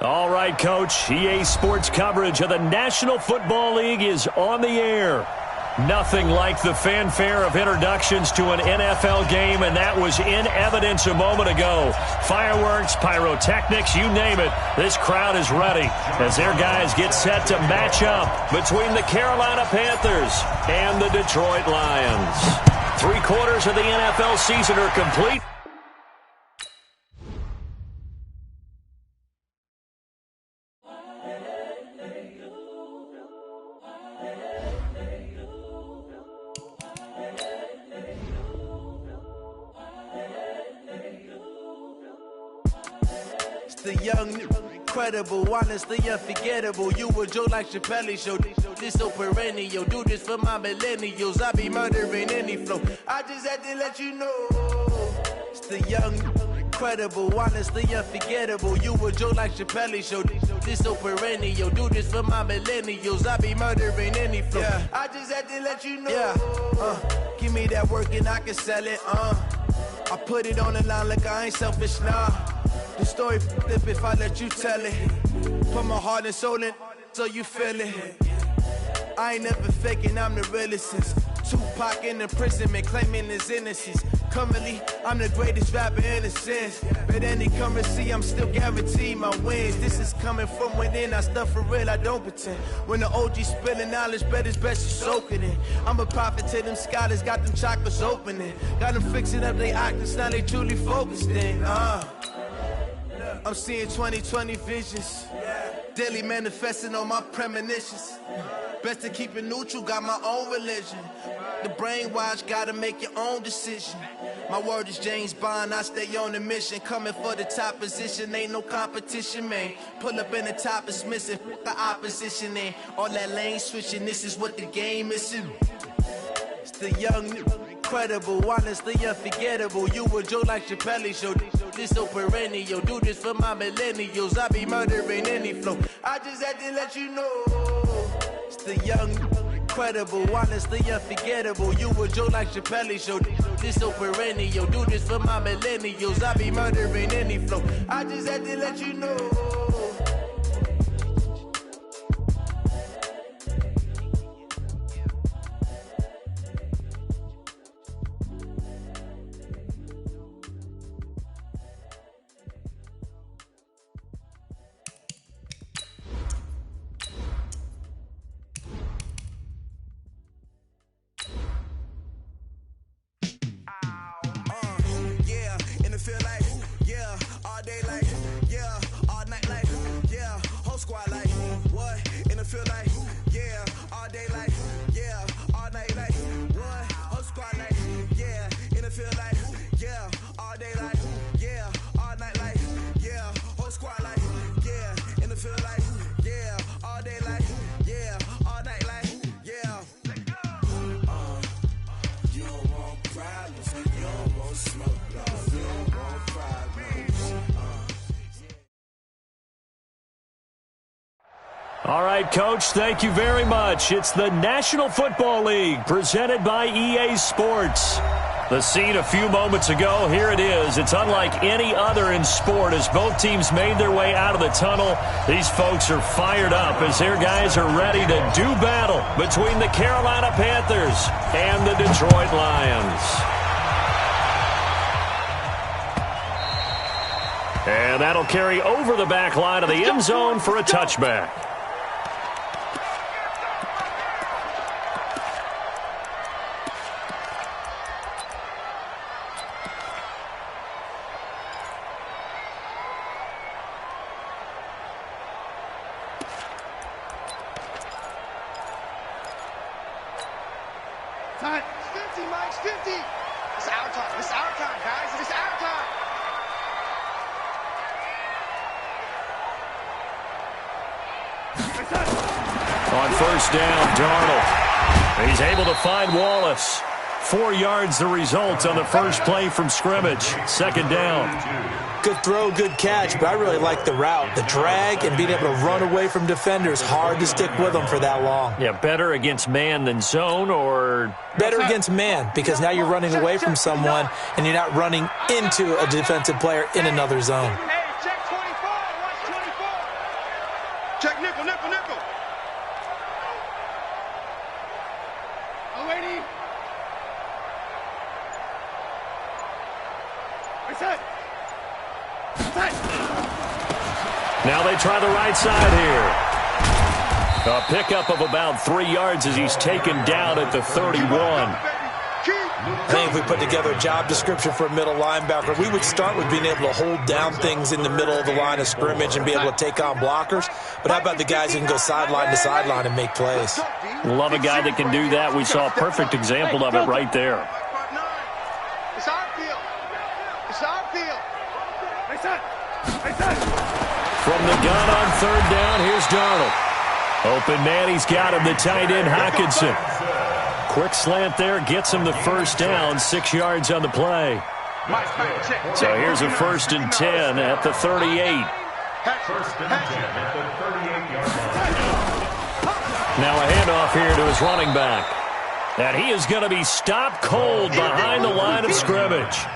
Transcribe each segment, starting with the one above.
All right, Coach. EA Sports coverage of the National Football League is on the air. Nothing like the fanfare of introductions to an NFL game, and that was in evidence a moment ago. Fireworks, pyrotechnics, you name it. This crowd is ready as their guys get set to match up between the Carolina Panthers and the Detroit Lions. 3/4 of the NFL season are complete. The young, incredible, honestly unforgettable. You a Joe like Chappelle show. This so perennial. Do this for my millennials. I be murdering any flow. I just had to let you know. It's the young, incredible, honestly unforgettable. You a Joe like Chappelle show. This so perennial. Do this for my millennials. I be murdering any flow. Yeah. I just had to let you know. Yeah. Give me that work and I can sell it. I put it on the line like I ain't selfish, nah. The story flip if I let you tell it. Put my heart and soul in so you feel it. I ain't never faking, I'm the realest since Tupac in imprisonment, claiming his innocence. Currently, I'm the greatest rapper in a sense. But any currency, I'm still guaranteed my wins. This is coming from within, I stuff for real, I don't pretend. When the OG spilling knowledge, bet it's best you soak it in. I'm a prophet to them scholars, got them chakras opening. Got them fixing up they octaves, now they truly focused in. I'm seeing 2020 visions, daily manifesting on my premonitions. Best to keep it neutral, got my own religion. The brainwash, gotta make your own decision. My word is James Bond, I stay on the mission. Coming for the top position, ain't no competition, man. Pull up in the top is missing, the opposition in. All that lane switching, this is what the game is. It's the young, incredible, honestly unforgettable. You a Joe like Chappelle show. This so perennial. Do this for my millennials. I be murdering any flow. I just had to let you know. It's the young, incredible, honestly unforgettable. You a Joe like Chappelle show. This so perennial. Do this for my millennials. I be murdering any flow. I just had to let you know. All right, Coach, thank you very much. It's the National Football League presented by EA Sports. The scene a few moments ago, here it is. It's unlike any other in sport as both teams made their way out of the tunnel. These folks are fired up as their guys are ready to do battle between the Carolina Panthers and the Detroit Lions. And that'll carry over the back line of the end zone for a touchback. Time. It's 50, Mike. It's 50. It's our time. It's our time, guys. It's our time. On first down, Darnold. He's able to find Wallace. 4 yards the result on the first play from scrimmage. Second down. Good throw, good catch, but I really like the route. The drag and being able to run away from defenders. Hard to stick with them for that long. Yeah, better against man than zone, or? Better against man, because now you're running away from someone and you're not running into a defensive player in another zone. Check 24. Watch 24. Now they try the right side here. A pickup of about 3 yards as he's taken down at the 31. I think if we put together a job description for a middle linebacker, we would start with being able to hold down things in the middle of the line of scrimmage and be able to take on blockers. But how about the guys who can go sideline to sideline and make plays? Love a guy that can do that. We saw a perfect example of it right there. It's our field. It's our field. From the gun on third down, here's Darnold. Open man, he's got him, the tight end, Hockenson. Quick slant there, gets him the first down, 6 yards on the play. So here's a 1st and 10 at the 38. Now a handoff here to his running back. And he is going to be stopped cold behind the line of scrimmage.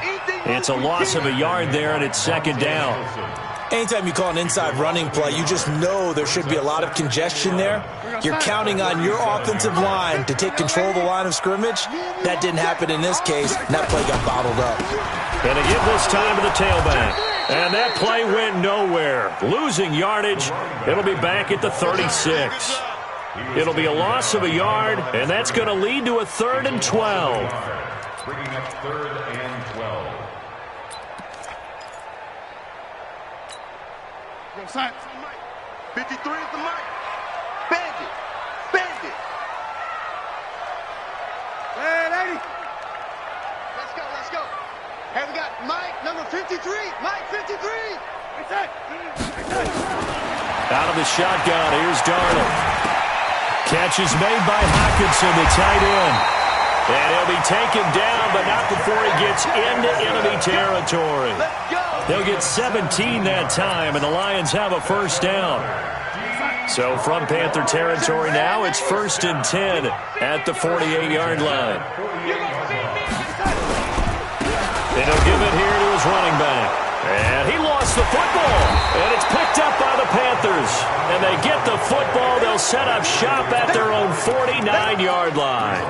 It's a loss of a yard there, and it's 2nd down. Anytime you call an inside running play, you just know there should be a lot of congestion there. You're counting on your offensive line to take control of the line of scrimmage. That didn't happen in this case, and that play got bottled up. Going to give this time to the tailback. And that play went nowhere. Losing yardage. It'll be back at the 36. It'll be a loss of a yard, and that's going to lead to a 3rd and 12. Bringing up 3rd and 12. Go side. 53 is the mic. Bend it. Bend it. Hey, lady. Let's go, let's go. Hey, we got Mike, number 53. Mike, 53. Out of the shotgun, here's Darnold. Catch is made by Hockenson, the tight end. And he'll be taken down, but not before he gets into enemy territory. They'll get 17 that time, and the Lions have a 1st down. So from Panther territory now, it's 1st and 10 at the 48-yard line. And he'll give it here to his running back. And he lost the football, and it's picked up by the Panthers. And they get the football. They'll set up shop at their own 49-yard line.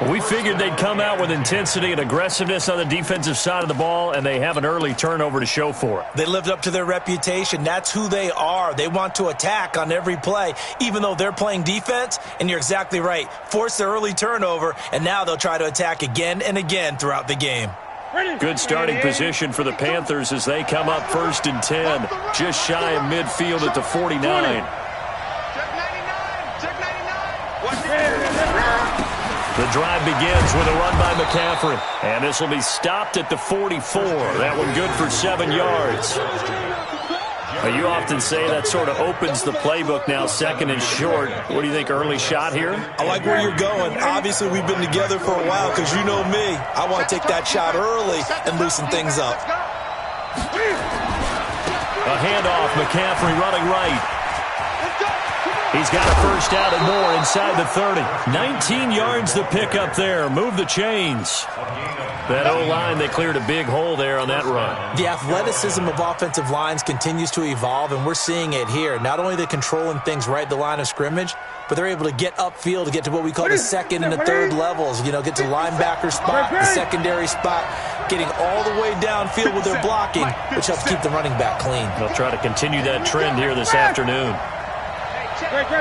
We figured they'd come out with intensity and aggressiveness on the defensive side of the ball, and they have an early turnover to show for it. They lived up to their reputation. That's who they are. They want to attack on every play, even though they're playing defense. And you're exactly right. Force the early turnover, and now they'll try to attack again and again throughout the game. Good starting position for the Panthers as they come up 1st and 10, just shy of midfield at the 49. Check 99. Check 99. The drive begins with a run by McCaffrey. And this will be stopped at the 44. That one good for 7 yards. You often say that sort of opens the playbook now, 2nd and short. What do you think, early shot here? I like where you're going. Obviously, we've been together for a while because you know me. I want to take that shot early and loosen things up. A handoff, McCaffrey running right. He's got a 1st down and more inside the 30. 19 yards the pickup there. Move the chains. That O-line, they cleared a big hole there on that run. The athleticism of offensive lines continues to evolve, and we're seeing it here. Not only are they controlling things right at the line of scrimmage, but they're able to get upfield to get to what we call the 2nd and the 3rd levels. You know, get to linebacker spot, the secondary spot, getting all the way downfield with their blocking, which helps keep the running back clean. They'll try to continue that trend here this afternoon. Great. 57.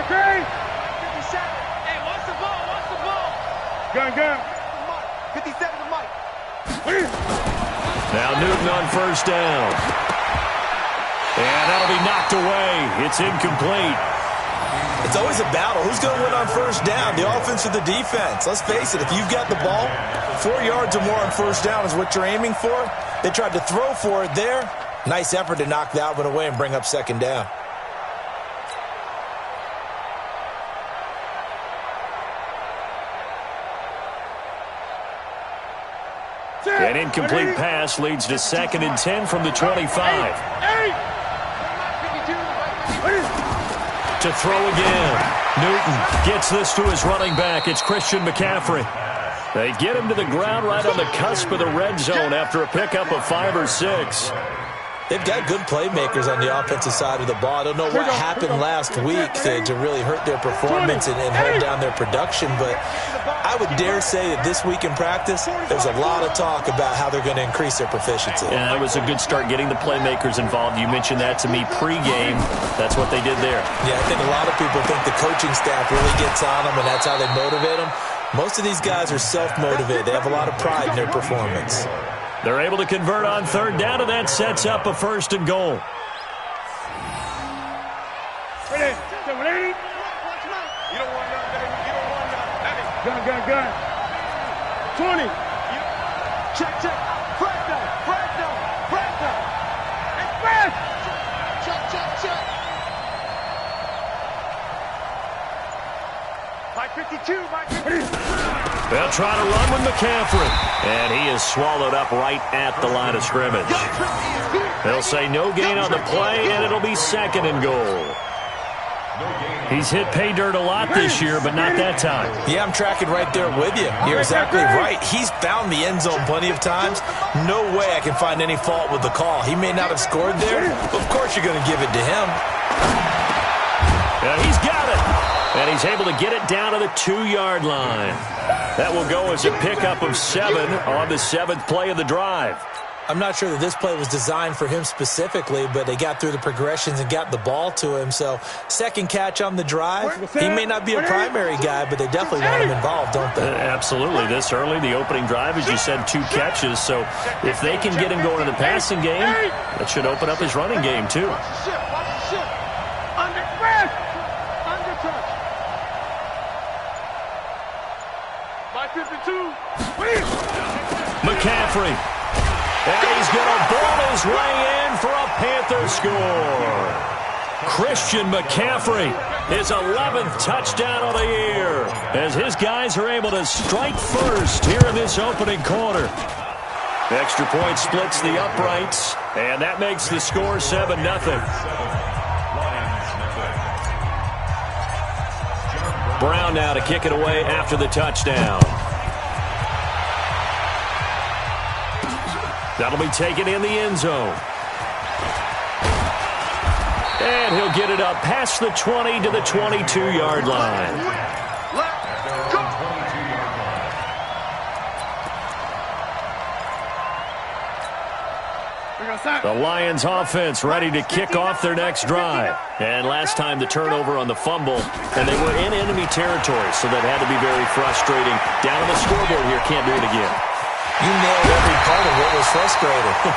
Hey, what's the ball? What's the ball? Gun. 57 to Mike. Now Newton on 1st down. And that'll be knocked away. It's incomplete. It's always a battle. Who's going to win on 1st down, the offense or the defense? Let's face it, if you've got the ball, 4 yards or more on 1st down is what you're aiming for. They tried to throw for it there. Nice effort to knock that one away and bring up 2nd down. An incomplete pass leads to 2nd and 10 from the 25. To throw again. Newton gets this to his running back. It's Christian McCaffrey. They get him to the ground right on the cusp of the red zone after a pickup of 5 or 6. They've got good playmakers on the offensive side of the ball. I don't know what happened last week to really hurt their performance and hold down their production, but I would dare say that this week in practice, there's a lot of talk about how they're going to increase their proficiency. Yeah, that was a good start getting the playmakers involved. You mentioned that to me pregame. That's what they did there. Yeah, I think a lot of people think the coaching staff really gets on them, and that's how they motivate them. Most of these guys are self-motivated. They have a lot of pride in their performance. They're able to convert on third down, and that sets up a 1st and goal. Ready? You don't want none, baby. You don't want none. Gun. 20. Check. Fractal. Express. Check. Mike 52. They'll try to run with McCaffrey, and he is swallowed up right at the line of scrimmage. They'll say no gain on the play, and it'll be 2nd and goal. He's hit pay dirt a lot this year, but not that time. Yeah, I'm tracking right there with you. You're exactly right. He's found the end zone plenty of times. No way I can find any fault with the call. He may not have scored there, but of course you're going to give it to him. Yeah, he's got it. And he's able to get it down to the 2-yard line. That will go as a pickup of 7 on the 7th play of the drive. I'm not sure that this play was designed for him specifically, but they got through the progressions and got the ball to him. So, 2nd catch on the drive. He may not be a primary guy, but they definitely want him involved, don't they? Absolutely. This early, the opening drive, as you said, 2 catches. So, if they can get him going in the passing game, that should open up his running game, too. McCaffrey. And he's going to ball his way in for a Panther score. Christian McCaffrey, his 11th touchdown of the year, as his guys are able to strike first here in this opening quarter. Extra point splits the uprights, and that makes the score 7-0. Brown now to kick it away after the touchdown. That'll be taken in the end zone. And he'll get it up past the 20 to the 22-yard line. The Lions offense ready to kick off their next drive. And last time the turnover on the fumble, and they were in enemy territory, so that had to be very frustrating. Down on the scoreboard here, can't do it again. You nailed every part of what was frustrating.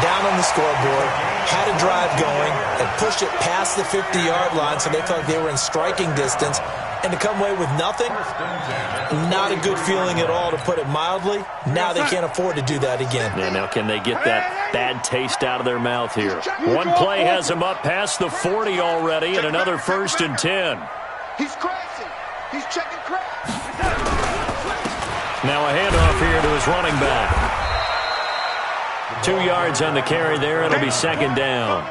Down on the scoreboard, had a drive going, and pushed it past the 50-yard line so they felt like they were in striking distance. And to come away with nothing, not a good feeling at all, to put it mildly. Now they can't afford to do that again. Yeah, now can they get that bad taste out of their mouth here? One play has them up past the 40 already, and another 1st and 10. He's crashing. He's checking crash. Now a handoff here to his running back. 2 yards on the carry there. It'll be 2nd down.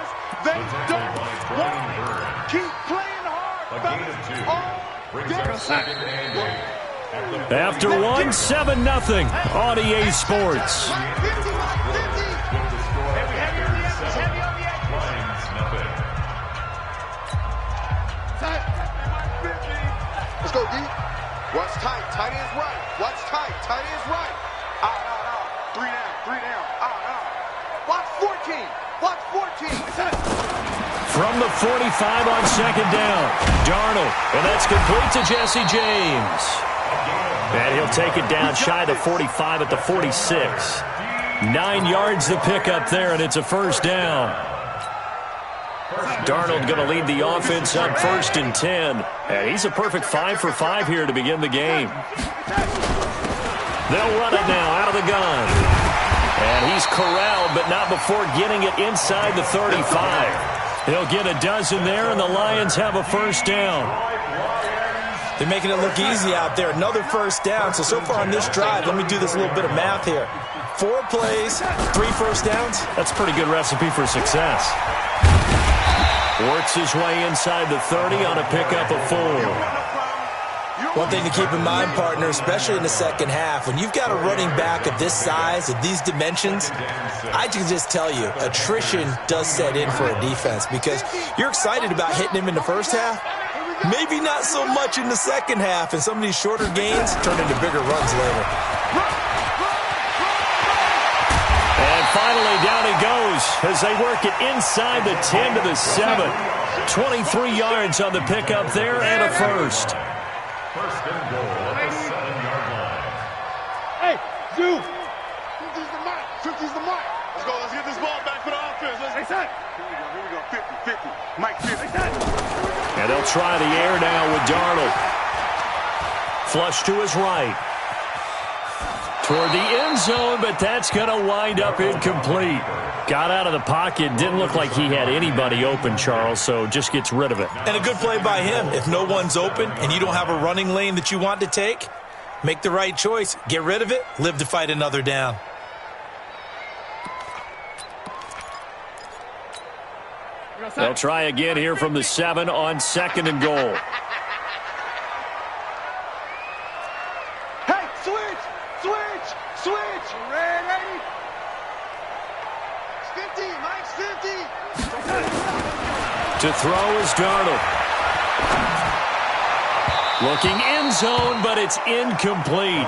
They don't want to keep playing hard. After 7-0 on EA Sports. Let's go, D. Watch tight. Tight is right. Watch tight. Tight is right. Out. 3 down. Out. Watch 14. Watch 14. From the 45 on 2nd down, Darnold, and that's complete to Jesse James. And he'll take it down shy of 45 at the 46. 9 yards to pick up there, and it's a 1st down. Darnold going to lead the offense up 1st and 10. And he's a perfect 5 for 5 here to begin the game. They'll run it now out of the gun. And he's corralled, but not before getting it inside the 35. He'll get a dozen there, and the Lions have a 1st down. They're making it look easy out there. Another 1st down. So far on this drive, let me do this little bit of math here. 4 plays, 3 1st downs. That's a pretty good recipe for success. Works his way inside the 30 on a pickup of 4. One thing to keep in mind, partner, especially in the second half, when you've got a running back of this size, of these dimensions, I can just tell you, attrition does set in for a defense because you're excited about hitting him in the first half, maybe not so much in the second half, and some of these shorter gains turn into bigger runs later. And finally, down he goes as they work it inside the 10 to the 7. 23 yards on the pickup there and a first. First and goal at the 7-yard line. Hey, Zoo! 50's the mark. 50's the mark. Let's go. Let's get this ball back for the offense. Let's Here we go. 50, 50. Mike 50. And they'll try the air now with Darnold. Flush to his right. Toward the end zone, but that's going to wind up incomplete. Got out of the pocket. Didn't look like he had anybody open, Charles, so just gets rid of it. And a good play by him. If no one's open and you don't have a running lane that you want to take, make the right choice. Get rid of it. Live to fight another down. They'll try again here from the 7 on 2nd and goal. Hey, switch! Ready? 50, Mike's 50. To throw is Darnold. Looking end zone, but it's incomplete.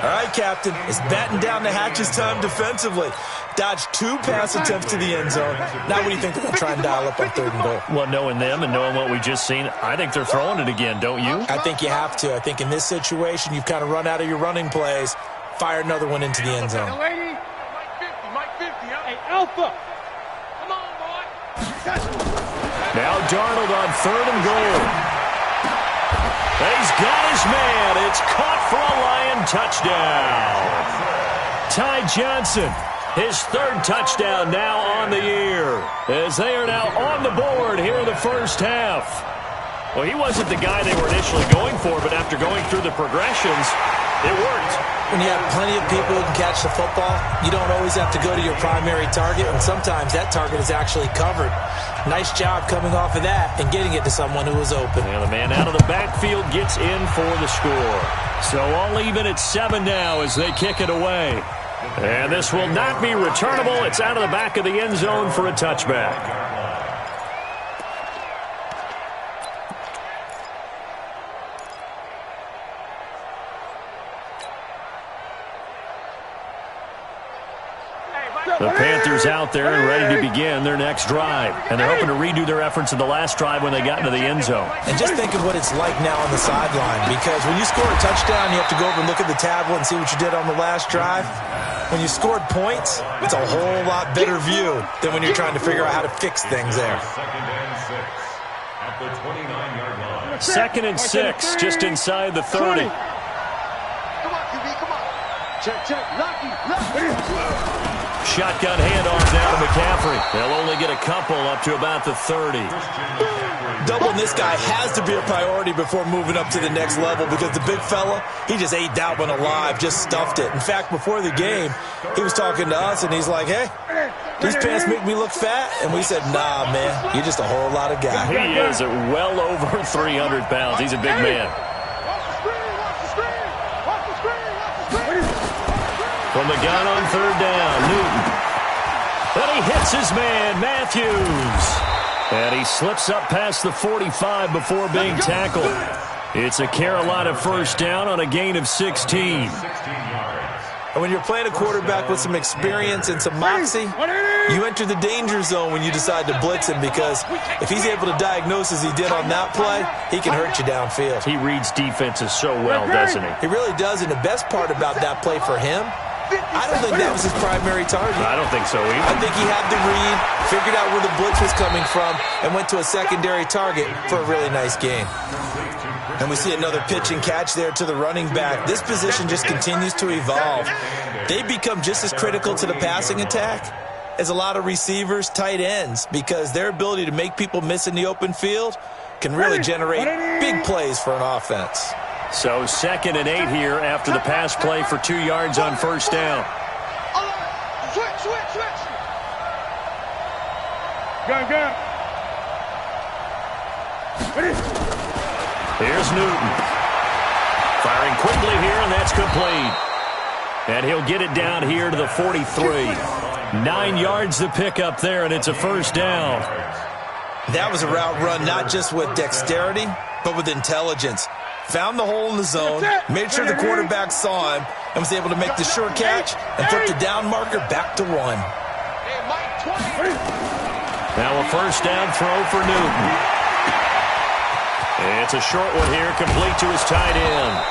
All right, Captain. It's batten down the hatches time defensively. Dodged 2 pass attempts to the end zone. Now what do you think they're going to try and dial up on 3rd and goal? Well, knowing them and knowing what we just seen, I think they're throwing it again, don't you? I think you have to. I think in this situation, you've kind of run out of your running plays. Fire another one into the end zone. Mike 50, Hey, Alpha! Come on, boy! Now Darnold on 3rd and goal. He's got his man. It's caught for a Lion touchdown. Ty Johnson, his 3rd touchdown now on the year, as they are now on the board here in the first half. Well, he wasn't the guy they were initially going for, but after going through the progressions, it worked. When you have plenty of people who can catch the football, you don't always have to go to your primary target, and sometimes that target is actually covered. Nice job coming off of that and getting it to someone who was open. And the man out of the backfield gets in for the score. So all even at 7 now as they kick it away. And this will not be returnable. It's out of the back of the end zone for a touchback. The Panthers out there and ready to begin their next drive. And they're hoping to redo their efforts in the last drive when they got into the end zone. And just think of what it's like now on the sideline, because when you score a touchdown, you have to go over and look at the tablet and see what you did on the last drive. When you scored points, it's a whole lot better view than when you're trying to figure out how to fix things there. 2nd and 6 at the 29-yard line. 2nd and 6, just inside the 30. Come on, QB, come on. Check. Lucky. Shotgun handoff down to McCaffrey. They'll only get a couple up to about the 30. Doubling this guy has to be a priority before moving up to the next level, because the big fella, he just ate that one alive, just stuffed it. In fact, before the game, he was talking to us, and he's like, hey, these pants make me look fat. And we said, nah, man, you're just a whole lot of guy. He is at well over 300 pounds. He's a big man. From the gun on 3rd down, Newton. But he hits his man, Matthews. And he slips up past the 45 before being tackled. It's a Carolina first down on a gain of 16. And when you're playing a quarterback with some experience and some moxie, you enter the danger zone when you decide to blitz him, because if he's able to diagnose as he did on that play, he can hurt you downfield. He reads defenses so well, doesn't he? He really does, and the best part about that play for him, I don't think that was his primary target. I don't think so either. I think he had the read, figured out where the blitz was coming from, and went to a secondary target for a really nice gain. And we see another pitch and catch there to the running back. This position just continues to evolve. They become just as critical to the passing attack as a lot of receivers, tight ends, because their ability to make people miss in the open field can really generate big plays for an offense. So 2nd and 8 here after the pass play for 2 yards on first down. Switch. Go. Here's Newton. Firing quickly here, and that's complete. And he'll get it down here to the 43. 9 yards to pick up there, and it's a first down. That was a route run not just with dexterity, but with intelligence. Found the hole in the zone, made sure the quarterback saw him, and was able to make the sure catch and flip the down marker back to 1. Now a first down throw for Newton. It's a short one here, complete to his tight end.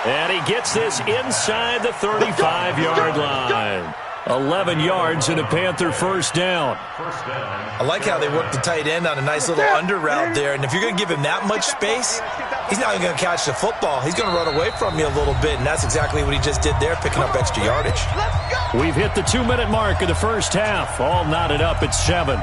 And he gets this inside the 35-yard line. 11 yards and a Panther first down. I like how they worked the tight end on a nice little under route there. And if you're going to give him that much space, he's not even going to catch the football. He's going to run away from you a little bit, and that's exactly what he just did there, picking up extra yardage. We've hit the 2-minute mark of the first half. All knotted up at 7.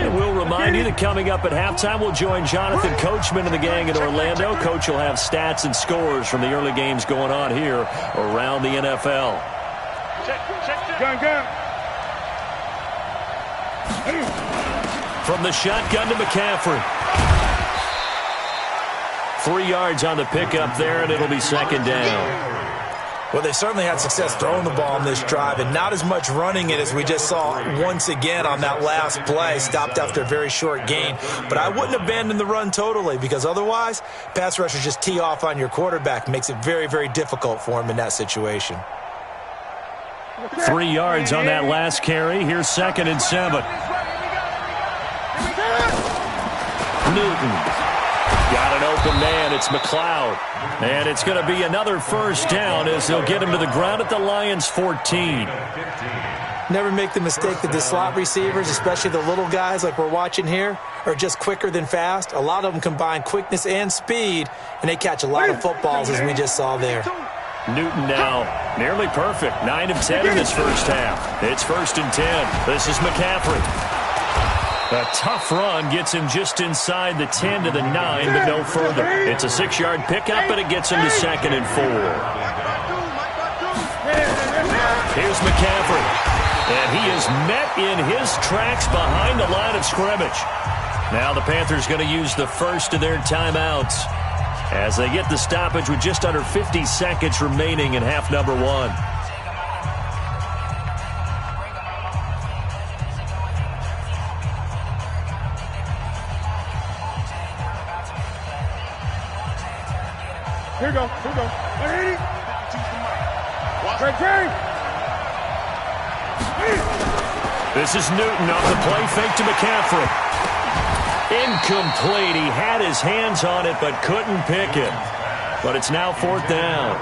We'll remind you that coming up at halftime, we'll join Jonathan Coachman and the gang in Orlando. Coach will have stats and scores from the early games going on here around the NFL. From the shotgun to McCaffrey. 3 yards on the pickup there, and it'll be second down. Well, they certainly had success throwing the ball on this drive, and not as much running it as we just saw once again on that last play. Stopped after a very short gain. But I wouldn't abandon the run totally, because otherwise, pass rushers just tee off on your quarterback. Makes it very, very difficult for him in that situation. 3 yards on that last carry. Here's 2nd and 7. Newton. Got an open man. It's McLeod. And it's going to be another first down as they'll get him to the ground at the Lions' 14. Never make the mistake that the slot receivers, especially the little guys like we're watching here, are just quicker than fast. A lot of them combine quickness and speed, and they catch a lot of footballs, as we just saw there. Newton now nearly perfect. 9 of 10 in this first half. It's 1st and 10. This is McCaffrey. A tough run gets him just inside the 10 to the 9, but no further. It's a 6-yard pickup, and it gets him to 2nd and 4. Here's McCaffrey. And he is met in his tracks behind the line of scrimmage. Now the Panthers going to use the first of their timeouts as they get the stoppage with just under 50 seconds remaining in half number 1. Here we go. 180. Great. This is Newton off the play fake to McCaffrey. Incomplete. He had his hands on it but couldn't pick it. But it's now 4th down.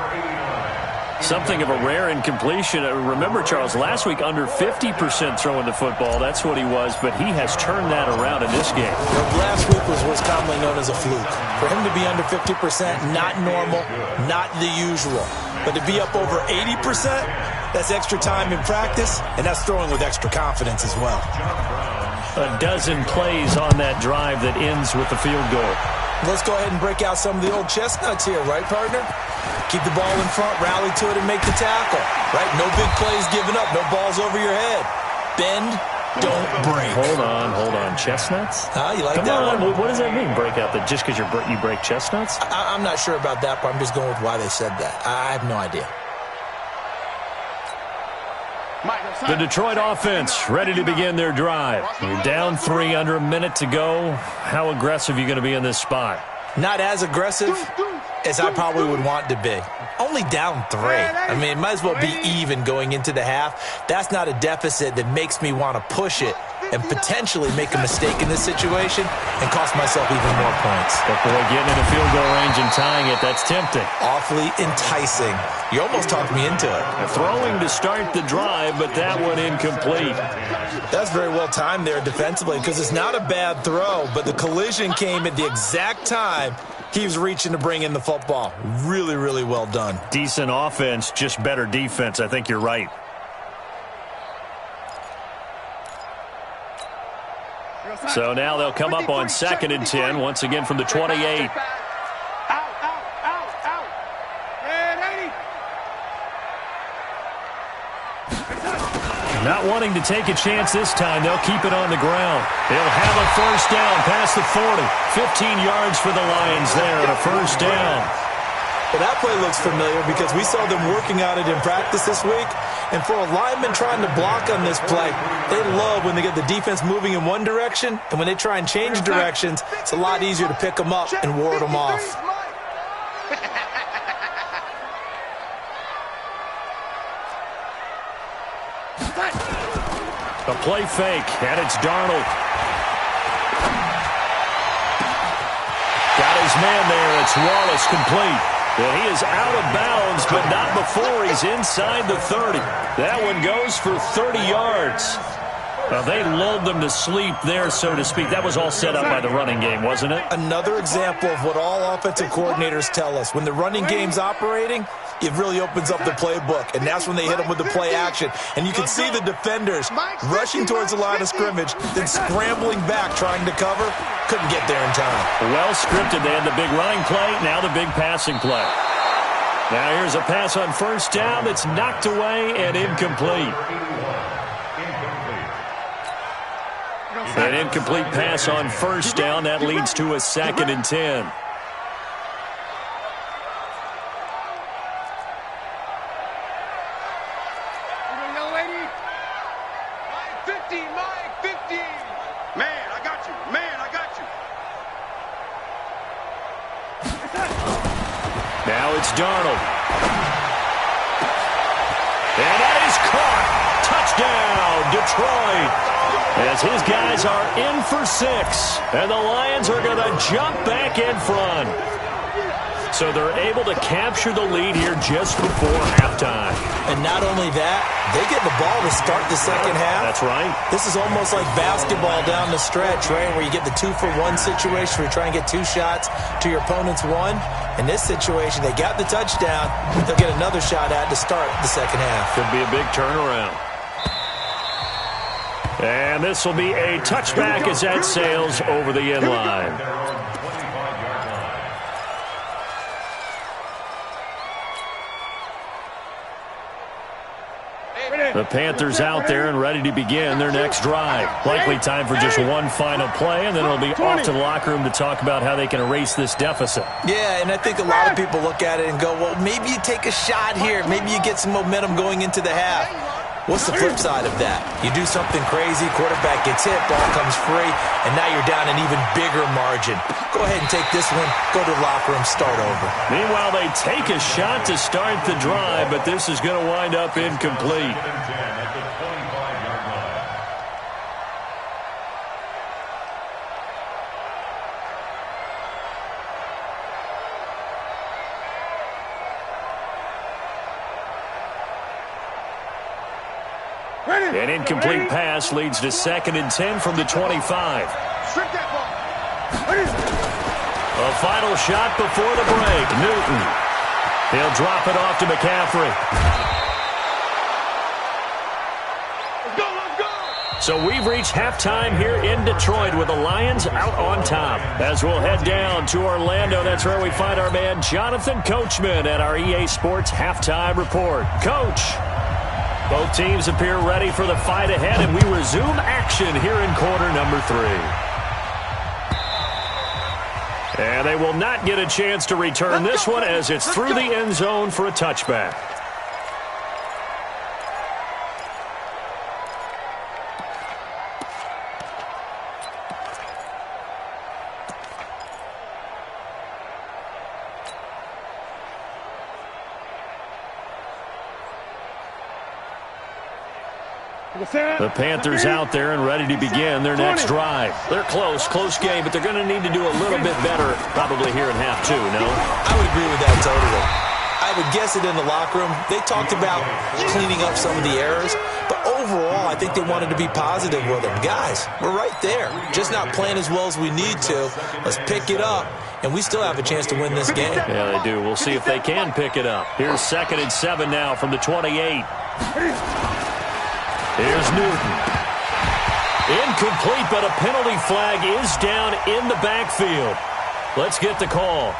Something of a rare incompletion. Remember, Charles, last week under 50% throwing the football. That's what he was, but he has turned that around in this game. Last week was what's commonly known as a fluke. For him to be under 50%, not normal, not the usual. But to be up over 80%, that's extra time in practice, and that's throwing with extra confidence as well. A dozen plays on that drive that ends with the field goal. Let's go ahead and break out some of the old chestnuts here, right, partner? Keep the ball in front, rally to it, and make the tackle, right? No big plays given up, no balls over your head. Bend, don't break. Hold on. Chestnuts? You like Come that on. one? What does that mean, break out? Just because you break chestnuts? I'm not sure about that, but I'm just going with why they said that. I have no idea. The Detroit offense ready to begin their drive. You're down 3, under a minute to go. How aggressive are you going to be in this spot? Not as aggressive as I probably would want to be. Only down 3. I mean, it might as well be even going into the half. That's not a deficit that makes me want to push it and potentially make a mistake in this situation and cost myself even more points. But boy, getting in a field goal range and tying it, that's tempting. Awfully enticing. You almost talked me into it. Throwing to start the drive, but that one incomplete. That's very well timed there defensively because it's not a bad throw, but the collision came at the exact time he was reaching to bring in the football. Really, really well done. Decent offense, just better defense. I think you're right. So now they'll come up on 2nd and 10, once again from the 28. Not wanting to take a chance this time, they'll keep it on the ground. They'll have a first down past the 40. 15 yards for the Lions there at a first down. Well, that play looks familiar because we saw them working on it in practice this week. And for a lineman trying to block on this play, they love when they get the defense moving in one direction. And when they try and change directions, it's a lot easier to pick them up and ward them off. A play fake, and it's Darnold. Got his man there. It's Wallace complete. And he is out of bounds, but not before he's inside the 30. That one goes for 30 yards. Well, they lulled them to sleep there, so to speak. That was all set up by the running game, wasn't it? Another example of what all offensive coordinators tell us. When the running game's operating, it really opens up the playbook, and that's when they hit them with the play action. And you can see the defenders rushing towards the line of scrimmage, then scrambling back, trying to cover. Couldn't get there in time. Well scripted. They had the big running play, now the big passing play. Now here's a pass on first down that's knocked away and incomplete. An incomplete pass on first down. That leads to a 2nd and 10. Now it's Darnold. And that is caught. Touchdown, Detroit. As his guys are in for 6. And the Lions are going to jump back in front. So they're able to capture the lead here just before halftime. And not only that, they get the ball to start the second half. That's right. This is almost like basketball down the stretch, right, where you get the 2-for-1 situation where you try and get 2 shots to your opponent's 1. In this situation, they got the touchdown. They'll get another shot at to start the second half. Could be a big turnaround. And this will be a touchback as that sails over the end line. The Panthers out there and ready to begin their next drive. Likely time for just one final play, and then it'll be off to the locker room to talk about how they can erase this deficit. Yeah, and I think a lot of people look at it and go, well, maybe you take a shot here. Maybe you get some momentum going into the half. What's the flip side of that? You do something crazy, quarterback gets hit, ball comes free, and now you're down an even bigger margin. Go ahead and take this one, go to the locker room, start over. Meanwhile, they take a shot to start the drive, but this is going to wind up incomplete. An incomplete pass leads to 2nd and 10 from the 25. A final shot before the break. Newton. He'll drop it off to McCaffrey. So we've reached halftime here in Detroit with the Lions out on top. As we'll head down to Orlando, that's where we find our man Jonathan Coachman at our EA Sports Halftime Report. Coach. Both teams appear ready for the fight ahead, and we resume action here in quarter number 3. And they will not get a chance to return this one as it's through the end zone for a touchback. The Panthers out there and ready to begin their next drive. They're close game, but they're going to need to do a little bit better probably here in half 2, no? I would agree with that totally. I would guess it in the locker room. They talked about cleaning up some of the errors, but overall, I think they wanted to be positive with them. Guys, we're right there. Just not playing as well as we need to. Let's pick it up, and we still have a chance to win this game. Yeah, they do. We'll see if they can pick it up. Here's 2nd and 7 now from the 28. Here's Newton. Incomplete, but a penalty flag is down in the backfield. Let's get the call.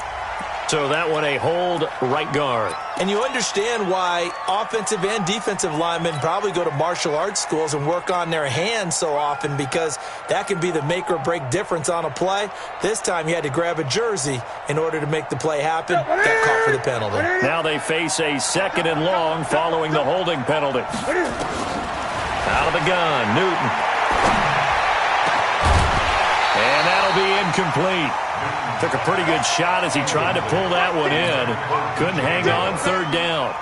So that one a hold right guard. And you understand why offensive and defensive linemen probably go to martial arts schools and work on their hands so often, because that can be the make or break difference on a play. This time he had to grab a jersey in order to make the play happen. Got caught for the penalty. Now they face a 2nd and long following the holding penalty. Out of the gun, Newton. And that'll be incomplete. Took a pretty good shot as he tried to pull that one in. Couldn't hang on 3rd down.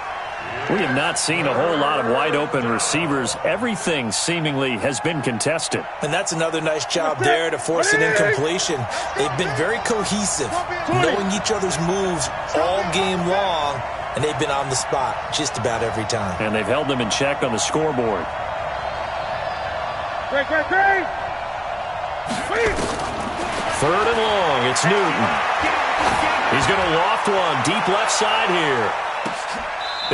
We have not seen a whole lot of wide-open receivers. Everything seemingly has been contested. And that's another nice job there to force an incompletion. They've been very cohesive, knowing each other's moves all game long, and they've been on the spot just about every time. And they've held them in check on the scoreboard. Great. 3rd and long, it's Newton. He's going to loft one deep left side here.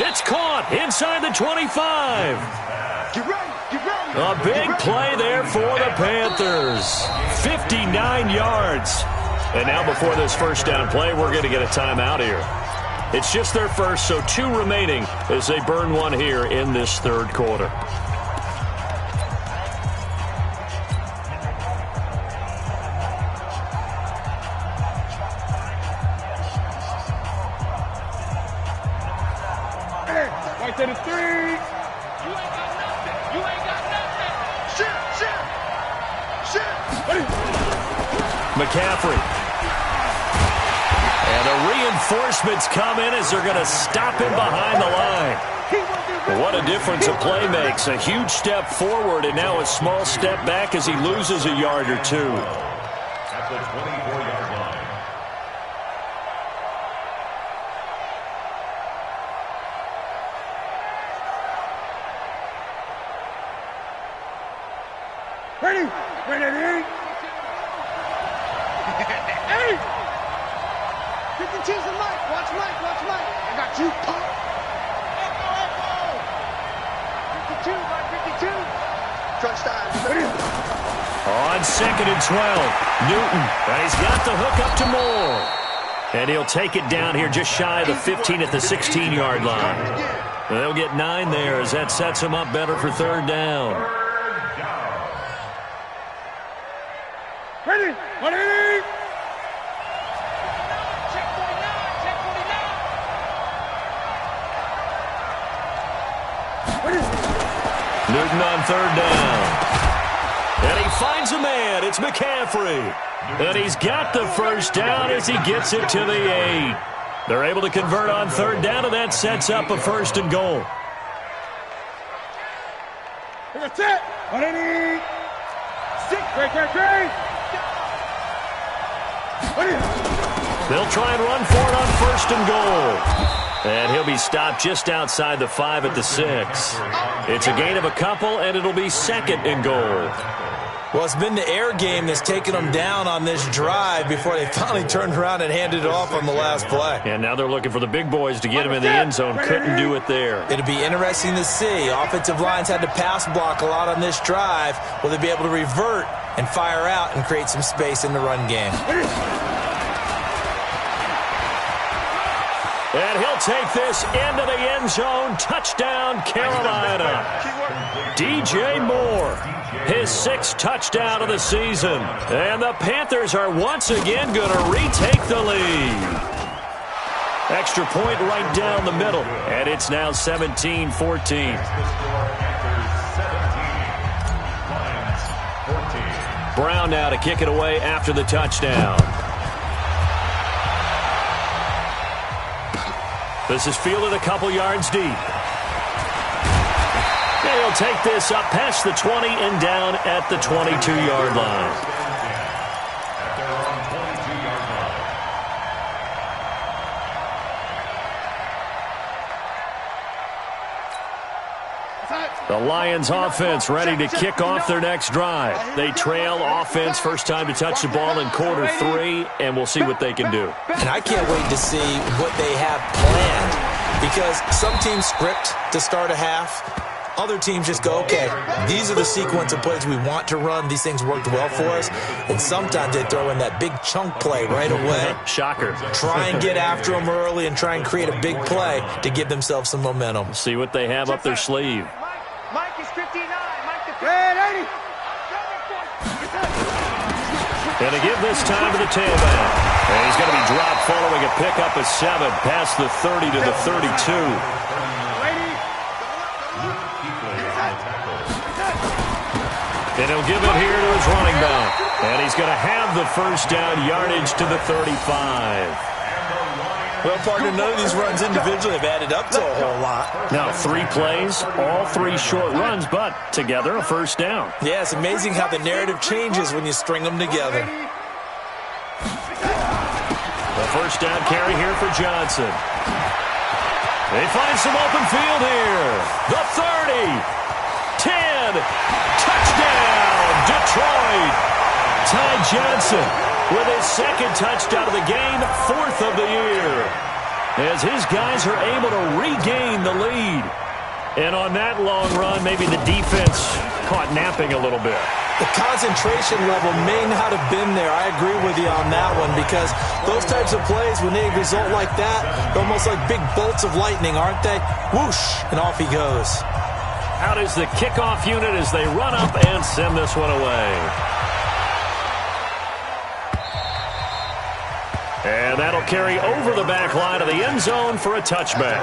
It's caught inside the 25. A big play there for the Panthers. 59 yards. And now before this first down play, we're going to get a timeout here. It's just their first, so 2 remaining as they burn one here in this 3rd quarter. Right to the 3. You ain't got nothing. Shit. McCaffrey. And the reinforcements come in as they're going to stop him behind the line. What a difference a play makes. A huge step forward and now a small step back as he loses a yard or 2. At the 24-yard line. Ready. Hey! 52's the Mike. Watch Mike. I got you, punk. Echo. 52, Mike, 52. Touchdown. On 2nd and 12, Newton. And he's got the hook up to Moore. And he'll take it down here just shy of the 15 at the 16-yard line. They'll get 9 there as that sets him up better for 3rd down. Ready. Check 49. Newton on 3rd down. And he finds a man. It's McCaffrey. And he's got the first down as he gets it to the 8. They're able to convert on 3rd down, and that sets up a 1st and goal. That's it. 180. 6. Great. They'll try and run for it on 1st and goal. And he'll be stopped just outside the 5 at the 6. It's a gain of a couple, and it'll be 2nd and goal. Well, it's been the air game that's taken them down on this drive before they finally turned around and handed it off on the last play. And now they're looking for the big boys to get him in the end zone. Couldn't do it there. It'll be interesting to see. Offensive lines had to pass block a lot on this drive. Will they be able to revert and fire out and create some space in the run game? And he'll take this into the end zone. Touchdown, Carolina. DJ Moore, his 6th touchdown of the season. And the Panthers are once again going to retake the lead. Extra point right down the middle. And it's now 17-14. Brown now to kick it away after the touchdown. This is fielded a couple yards deep. And he'll take this up past the 20 and down at the 22-yard line. The Lions offense ready to kick off their next drive. They trail offense, first time to touch the ball in quarter 3, and we'll see what they can do. And I can't wait to see what they have planned, because some teams script to start a half. Other teams just go, okay, these are the sequence of plays we want to run. These things worked well for us. And sometimes they throw in that big chunk play right away. Shocker. Try and get after them early and try and create a big play to give themselves some momentum. See what they have up their sleeve. Mike is 59. Mike the 80. And to give this time to the tailback. And he's going to be dropped following a pickup of 7 past the 30 to the 32. And he'll give it here to his running back. And he's going to have the first down yardage to the 35. Well, partner, none of these runs individually have added up to a whole lot. Now, 3 plays, all 3 short runs, but together a first down. Yeah, it's amazing how the narrative changes when you string them together. The first down carry here for Johnson. They find some open field here. The 30. 10. Touchdown, Detroit. Ty Johnson with his second touchdown of the game, 4th of the year. As his guys are able to regain the lead. And on that long run, maybe the defense caught napping a little bit. The concentration level may not have been there. I agree with you on that one because those types of plays, when they result like that, they're almost like big bolts of lightning, aren't they? Whoosh, and off he goes. Out is the kickoff unit as they run up and send this one away. And that'll carry over the back line of the end zone for a touchback.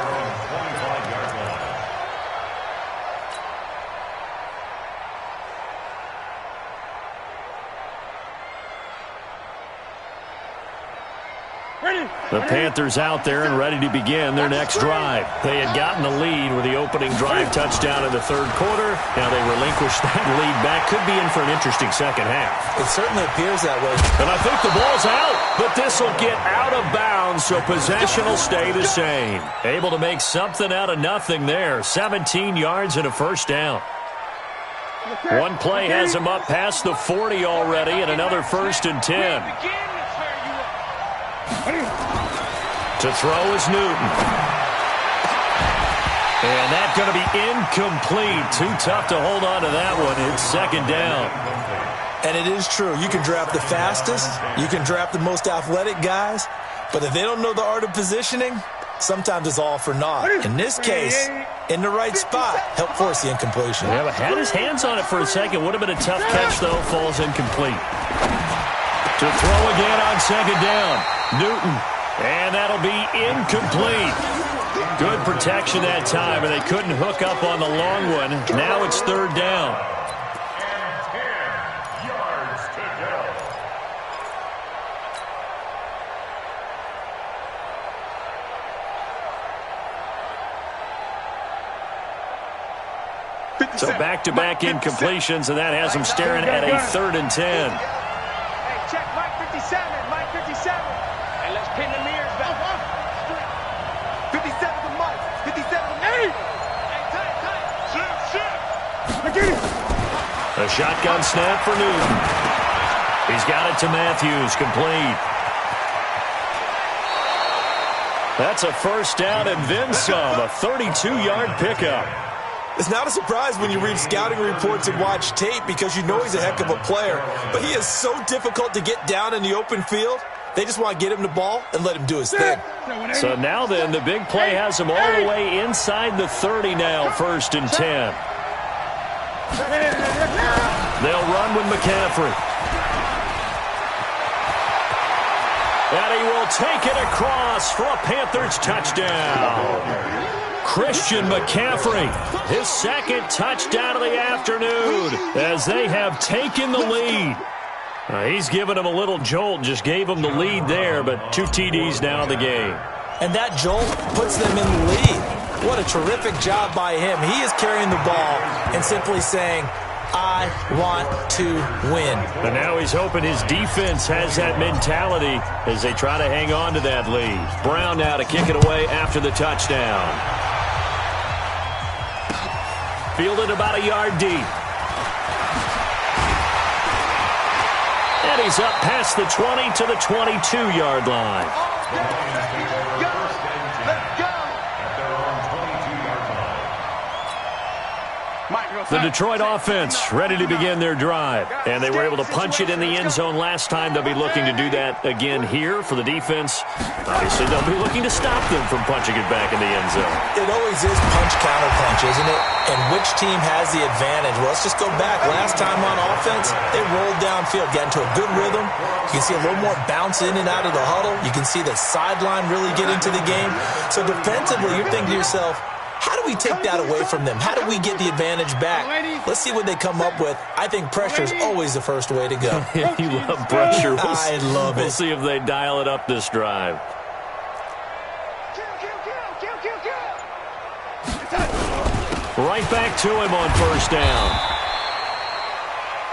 The Panthers out there and ready to begin their next drive. They had gotten the lead with the opening drive touchdown in the 3rd quarter. Now they relinquish that lead back. Could be in for an interesting second half. It certainly appears that way. And I think the ball's out, but this will get out of bounds, so possession will stay the same. Able to make something out of nothing there. 17 yards and a first down. One play has him up past the 40 already, and another 1st and 10. To throw is Newton. And that's going to be incomplete. Too tough to hold on to that one. It's 2nd down. And it is true. You can draft the fastest. You can draft the most athletic guys. But if they don't know the art of positioning, sometimes it's all for naught. In this case, in the right spot, help force the incompletion. Yeah, but had his hands on it for a second. Would have been a tough catch, though. Falls incomplete. To throw again on 2nd down. Newton. And that'll be incomplete. Good protection that time, and they couldn't hook up on the long one. Now it's 3rd down. And 10 yards to go. So back-to-back incompletions, and that has them staring at a 3rd and 10. Hey, check Mike 57. Mike 57. Hey, let's pin the mirrors back. 57 to Mike. 57 to me. Hey, tight. Shift. A shotgun snap for Newton. He's got it to Matthews, complete. That's a first down and then some, a 32-yard pickup. It's not a surprise when you read scouting reports and watch tape because you know he's a heck of a player. But he is so difficult to get down in the open field. They just want to get him the ball and let him do his thing. So now then, the big play has him all the way inside the 30 now, 1st and 10. They'll run with McCaffrey. And he will take it across for a Panthers touchdown. Christian McCaffrey, his 2nd touchdown of the afternoon as they have taken the lead. He's given him a little jolt, just gave him the lead there, but 2 TDs now in the game. And that jolt puts them in the lead. What a terrific job by him. He is carrying the ball and simply saying, I want to win. And now he's hoping his defense has that mentality as they try to hang on to that lead. Brown now to kick it away after the touchdown. Fielded about a yard deep. And he's up past the 20 to the 22-yard line. The Detroit offense ready to begin their drive. And they were able to punch it in the end zone last time. They'll be looking to do that again here for the defense. Obviously, they'll be looking to stop them from punching it back in the end zone. It always is punch-counter-punch, isn't it? And which team has the advantage? Well, let's just go back. Last time on offense, they rolled downfield, got into a good rhythm. You can see a little more bounce in and out of the huddle. You can see the sideline really get into the game. So defensively, you're thinking to yourself, how do we take that away from them? How do we get the advantage back? Let's see what they come up with. I think pressure is always the first way to go. You love pressure. I love it. We'll see if they dial it up this drive. Right back to him on first down.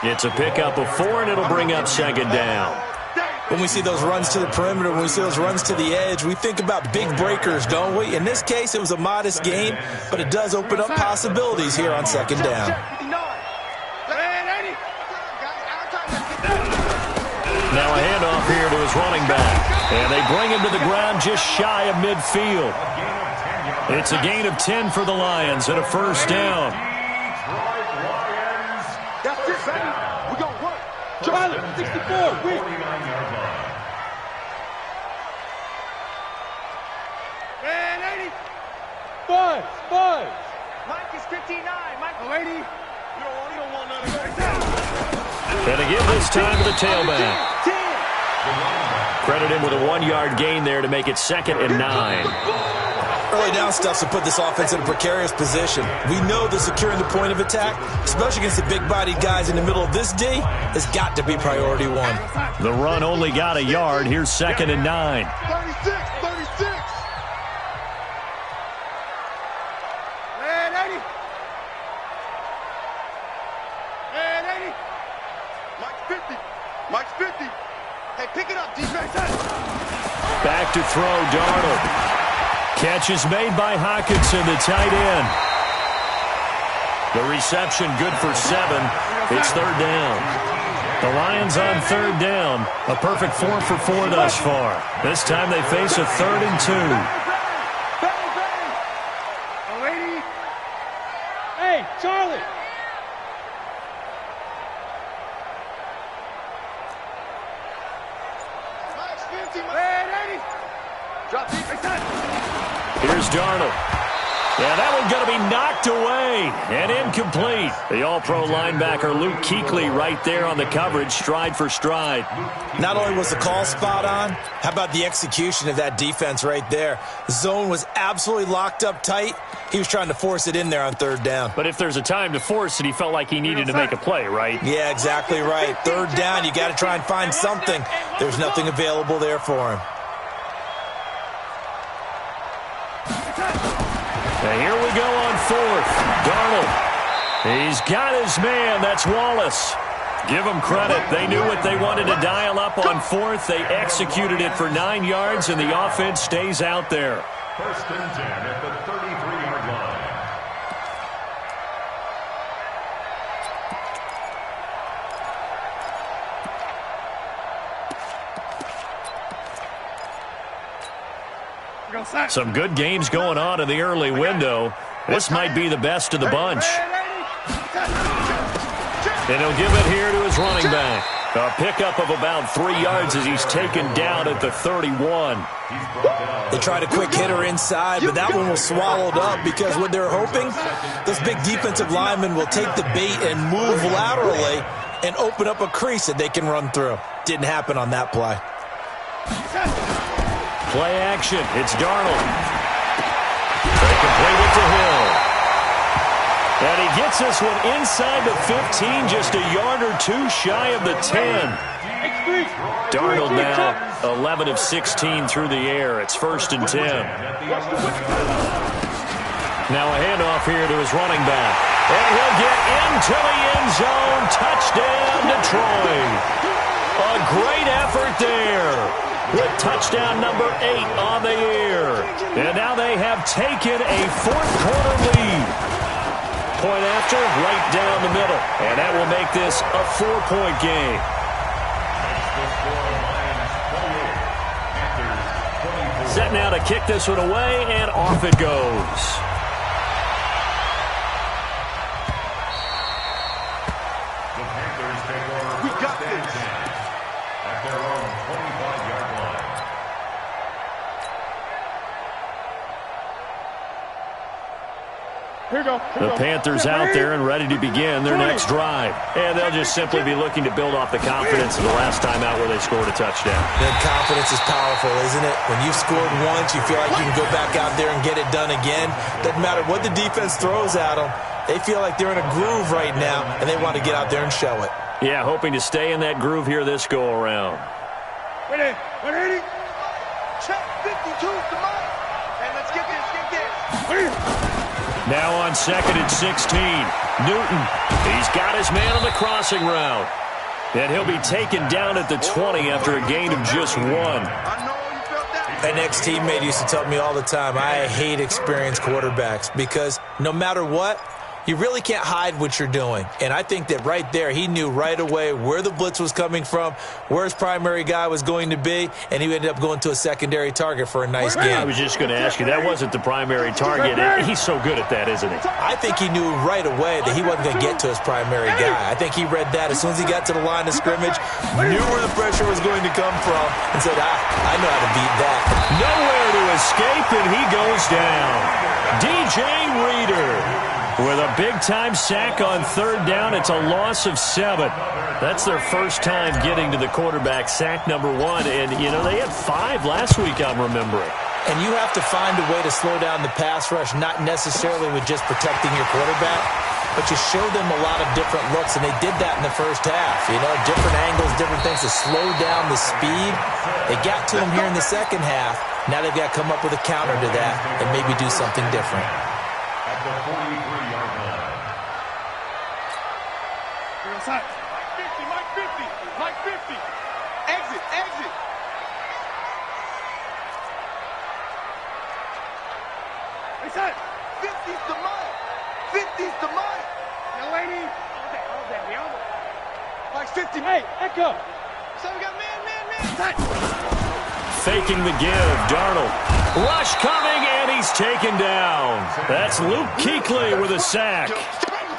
It's a pickup of 4, and it'll bring up second down. When we see those runs to the perimeter, when we see those runs to the edge, we think about big breakers, don't we? In this case, it was a modest gain, but it does open up possibilities here on second down. Now a handoff here to his running back. And they bring him to the ground just shy of midfield. It's a gain of 10 for the Lions and a first down. That's it, baby. We're going to work. Charlie, 64, weak. Man, 80. Buzz. Mike is 59. Mike, 80. You don't want none of that. And again this time to the tailback. Credit him with a 1-yard gain there to make it 2nd and 9. Early down stuff to put this offense in a precarious position. We know that securing the point of attack, especially against the big-bodied guys in the middle of this D, has got to be priority 1. The run only got a yard. Here's 2nd and 9. 36. Man, 80. Man, 80. Mike's 50. Hey, pick it up, defense. Back to throw, Darnold. Catch is made by Hawkinson, the tight end. The reception good for 7. It's 3rd down. The Lions on 3rd down. A perfect 4 for 4 thus far. This time they face a 3rd and 2. Hey, Charlie. Here's Darnold. Yeah, that one's going to be knocked away and incomplete. The all-pro linebacker Luke Kuechly right there on the coverage, stride for stride. Not only was the call spot on, how about the execution of that defense right there? The zone was absolutely locked up tight. He was trying to force it in there on 3rd down. But if there's a time to force it, he felt like he needed to make a play, right? Yeah, exactly right. 3rd down, you got to try and find something. There's nothing available there for him. And here we go on 4th. Darnold. He's got his man. That's Wallace. Give them credit. They knew what they wanted to dial up on 4th. They executed it for 9 yards, and the offense stays out there. 1st and 10 at the 33-yard line. Some good games going on in the early window. This might be the best of the bunch. And he'll give it here to his running back. A pickup of about 3 yards as he's taken down at the 31. They tried a quick hitter inside, but that one was swallowed up because what they're hoping, those big defensive linemen will take the bait and move laterally and open up a crease that they can run through. Didn't happen on that play. Play action. It's Darnold. They complete it to Hill. And he gets this one inside the 15, just a yard or 2 shy of the 10. Darnold now 11 of 16 through the air. It's 1st and 10. Now a handoff here to his running back. And he'll get into the end zone. Touchdown, Detroit. A great effort there. With touchdown number 8 on the year. And now they have taken a 4th-quarter lead. Point after, right down the middle. And that will make this a 4-point game. Set now to kick this one away, and off it goes. We got this. At their own 25-yard line. Here we go. The Panthers out there and ready to begin their next drive. And they'll just simply be looking to build off the confidence of the last time out where they scored a touchdown. Then confidence is powerful, isn't it? When you've scored once, you feel like you can go back out there and get it done again. Doesn't matter what the defense throws at them. They feel like they're in a groove right now, and they want to get out there and show it. Yeah, hoping to stay in that groove here this go-around. Ready? 180. Check 52 to Mike. Hey, let's get this. Now on 2nd and 16. Newton, he's got his man on the crossing route. And he'll be taken down at the 20 after a gain of just 1. I know you felt that. An ex-teammate used to tell me all the time, I hate experienced quarterbacks because no matter what, you really can't hide what you're doing. And I think that right there, he knew right away where the blitz was coming from, where his primary guy was going to be, and he ended up going to a secondary target for a nice I game. was just going to ask you, that wasn't the primary target. He's so good at that, isn't he? I think he knew right away that he wasn't going to get to his primary guy. I think he read that as soon as he got to the line of scrimmage, knew where the pressure was going to come from, and said, I know how to beat that. Nowhere to escape, and he goes down. DJ Reader with a big-time sack on 3rd down. It's a loss of 7. That's their first time getting to the quarterback, sack number 1. And, you know, they had 5 last week, I'm remembering. And you have to find a way to slow down the pass rush, not necessarily with just protecting your quarterback, but you show them a lot of different looks, and they did that in the first half. You know, different angles, different things to slow down the speed. They got to him here in the second half. Now they've got to come up with a counter to that and maybe do something different. At the 43-yard line. Mike 50. Mike 50. Exit. Reset. 50's to Mike. 50's to Mike. Young lady. All day. Mike's 50. Hey, echo. So we got man. Set. Faking the give, Darnold. Rush coming, and he's taken down. That's Luke Kuechly with a sack.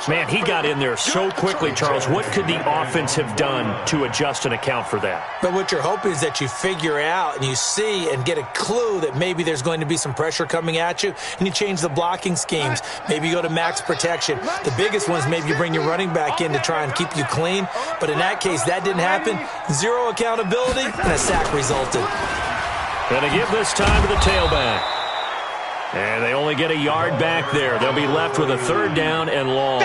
Man, he got in there so quickly, Charles. What could the offense have done to adjust and account for that? But what you're hoping is that you figure out and you see and get a clue that maybe there's going to be some pressure coming at you, and you change the blocking schemes. Maybe you go to max protection. The biggest one is maybe you bring your running back in to try and keep you clean. But in that case, that didn't happen. 0 accountability, and a sack resulted. Going to give this time to the tailback. And they only get a yard back there. They'll be left with a 3rd down and long.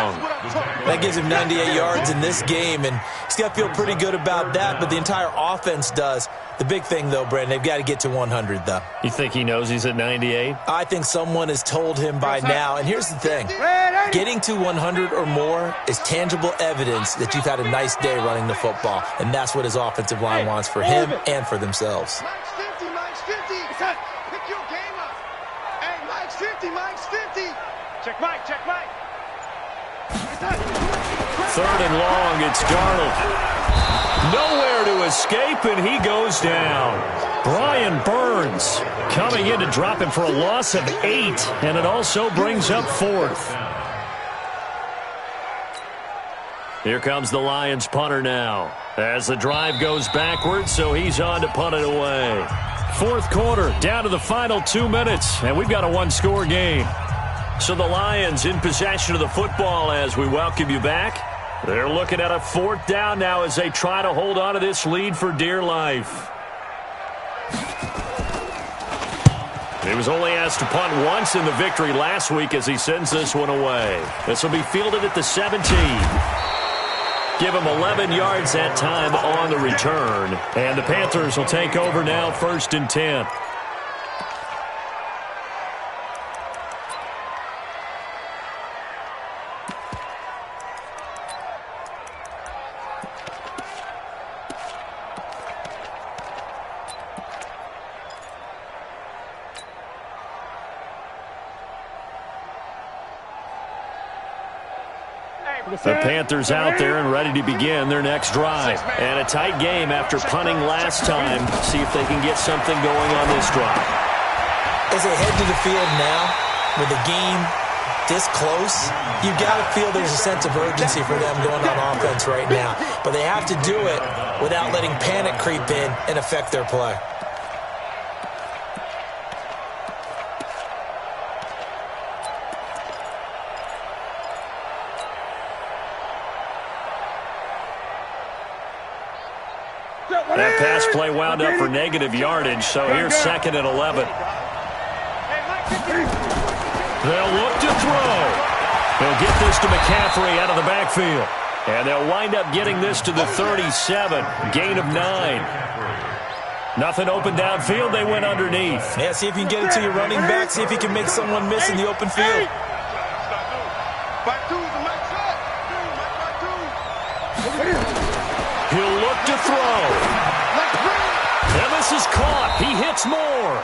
That gives him 98 yards in this game, and he's got to feel pretty good about that, but the entire offense does. The big thing, though, Brandon, they've got to get to 100, though. You think he knows he's at 98? I think someone has told him by now, and here's the thing. Getting to 100 or more is tangible evidence that you've had a nice day running the football, and that's what his offensive line wants for him and for themselves. Mike's 50. Pick your game up. Hey, Mike's 50. Check Mike. 3rd and long, it's Darnold. Nowhere to escape, and he goes down. Brian Burns coming in to drop him for a loss of 8, and it also brings up 4th. Here comes the Lions punter now as the drive goes backwards, so he's on to punt it away. 4th quarter, down to the final 2 minutes, and we've got a 1-score game. So the Lions in possession of the football as we welcome you back. They're looking at a 4th down now as they try to hold on to this lead for dear life. He was only asked to punt once in the victory last week as he sends this one away. This will be fielded at the 17. Give him 11 yards that time on the return. And the Panthers will take over now, 1st and 10. The Panthers out there and ready to begin their next drive. And a tight game after punting last time. See if they can get something going on this drive. As they head to the field now with a game this close, you've got to feel there's a sense of urgency for them going on offense right now. But they have to do it without letting panic creep in and affect their play. That pass play wound up for negative yardage, so here's 2nd and 11. They'll look to throw. They'll get this to McCaffrey out of the backfield. And they'll wind up getting this to the 37, gain of 9. Nothing open downfield, they went underneath. Yeah, see if you can get it to your running back, see if you can make someone miss in the open field. He'll look to throw. And this is caught. He hits more.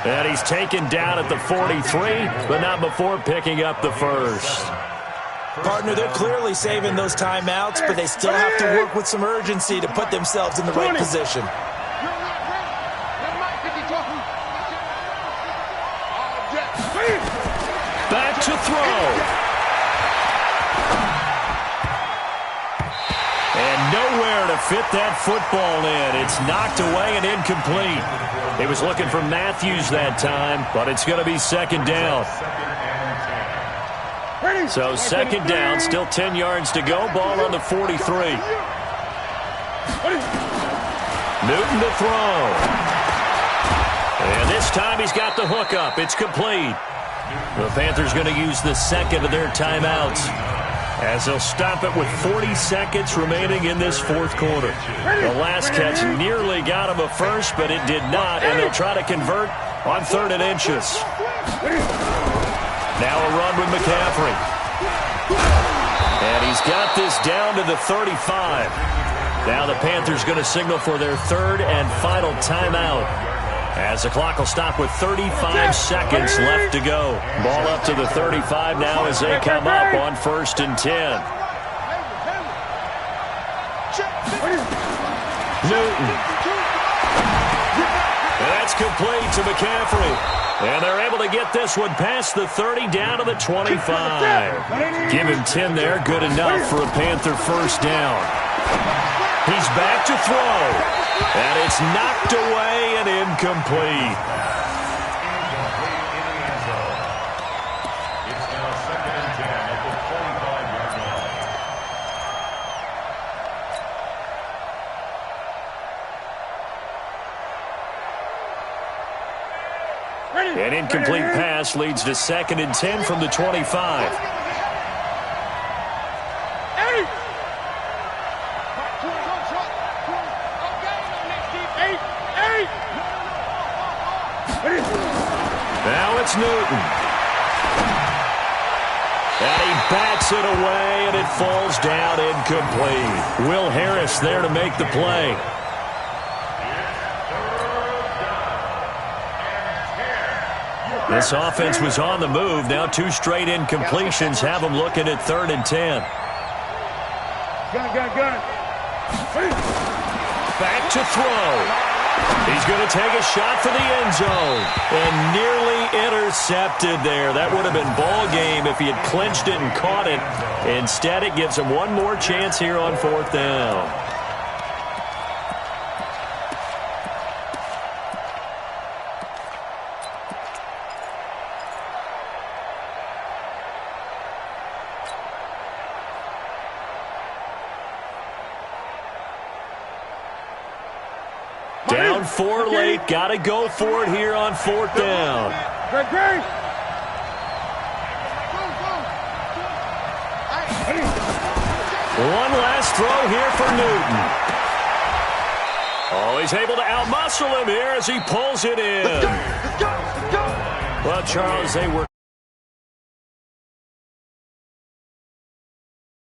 And he's taken down at the 43, but not before picking up the first. Partner, they're clearly saving those timeouts, but they still have to work with some urgency to put themselves in the right position. Back to throw. And nowhere to fit that football in. It's knocked away and incomplete. He was looking for Matthews that time, but it's going to be 2nd down. So 2nd down, still 10 yards to go. Ball on the 43. Newton to throw. And this time he's got the hook up. It's complete. The Panthers going to use the 2nd of their timeouts, as they'll stop it with 40 seconds remaining in this 4th quarter. The last catch nearly got him a first, but it did not, and they'll try to convert on 3rd and inches. Now a run with McCaffrey. And he's got this down to the 35. Now the Panthers going to signal for their 3rd and final timeout, as the clock will stop with 35 seconds left to go. Ball up to the 35 now as they come up on 1st and 10. Newton. And that's complete to McCaffrey. And they're able to get this one past the 30 down to the 25. Give him 10 there, good enough for a Panther first down. He's back to throw. And it's knocked away and incomplete. It's now 2nd and 10 at the 25-yard line. An incomplete pass leads to 2nd and 10 from the 25. Now it's Newton. And he bats it away, and it falls down incomplete. Will Harris there to make the play. This offense was on the move. Now 2 straight incompletions have them looking at 3rd and 10. Gun. Back to throw. He's going to take a shot for the end zone. And nearly intercepted there. That would have been ball game if he had clinched it and caught it. Instead, it gives him one more chance here on 4th down. Down 4 late. Got to go for it here on 4th down. One last throw here for Newton. Oh, he's able to outmuscle him here as he pulls it in. Well, Charles, they were